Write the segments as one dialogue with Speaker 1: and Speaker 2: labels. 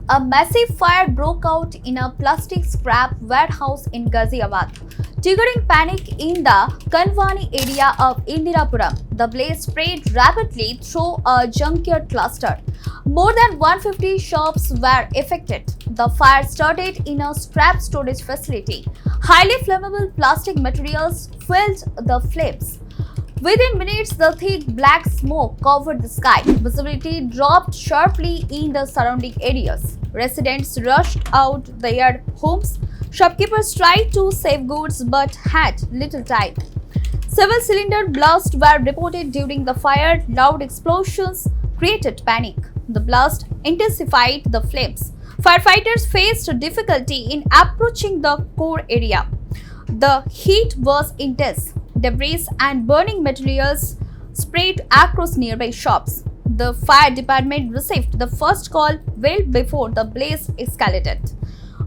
Speaker 1: A massive fire broke out in a plastic scrap warehouse in Ghaziabad, triggering panic in the Kanwani area of Indirapuram. The blaze spread rapidly through a junkyard cluster. More than 150 shops were affected. The fire started in a scrap storage facility. Highly flammable plastic materials filled the flames. Within minutes, the thick black smoke covered the sky. Visibility dropped sharply in the surrounding areas. Residents rushed out their homes. Shopkeepers tried to save goods but had little time. Several cylinder blasts were reported during the fire. Loud explosions created panic. The blast intensified the flames. Firefighters faced difficulty in approaching the core area. The heat was intense. Debris and burning materials sprayed across nearby shops. The fire department received the first call well before the blaze escalated.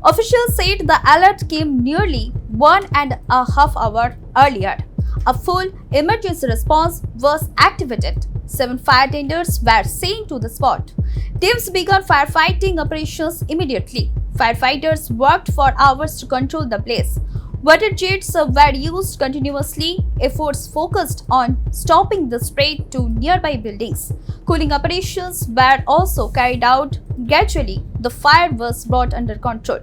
Speaker 1: Officials said the alert came nearly 1.5 hours earlier. A full emergency response was activated. 7 fire tenders were sent to the spot. Teams began firefighting operations immediately. Firefighters worked for hours to control the blaze. Water jets were used continuously. Efforts focused on stopping the spread to nearby buildings. Cooling operations were also carried out. Gradually, the fire was brought under control.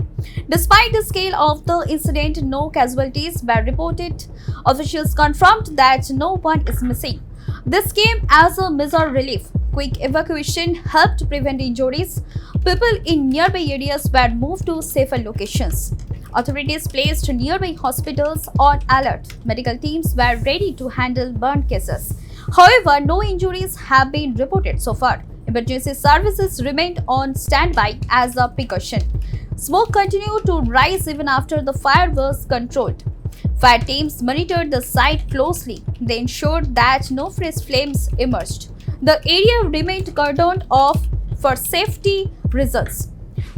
Speaker 1: Despite the scale of the incident, no casualties were reported. Officials confirmed that no one is missing. This came as a measure relief. Quick evacuation helped prevent injuries. People in nearby areas were moved to safer locations. Authorities placed nearby hospitals on alert. Medical teams were ready to handle burn cases. However, no injuries have been reported so far. Emergency services remained on standby as a precaution. Smoke continued to rise even after the fire was controlled. Fire teams monitored the site closely. They ensured that no fresh flames emerged. The area remained cordoned off for safety reasons.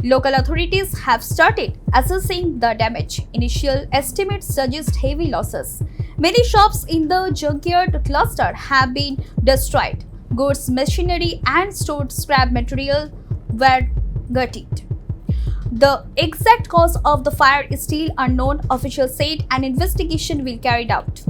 Speaker 1: Local authorities have started assessing the damage. Initial estimates suggest heavy losses. Many shops in the junkyard cluster have been destroyed. Goods, machinery, and stored scrap material were gutted. The exact cause of the fire is still unknown. Officials said an investigation will be carried out.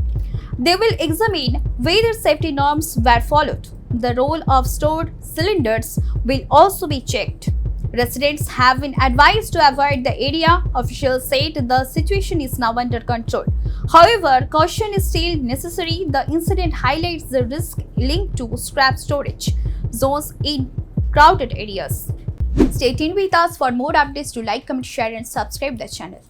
Speaker 1: They will examine whether safety norms were followed. The role of stored cylinders will also be checked. Residents have been advised to avoid the area. Officials said the situation is now under control. However, caution is still necessary. The incident highlights the risk linked to scrap storage zones in crowded areas. Stay tuned with us for more updates. To like, comment, share, and subscribe the channel.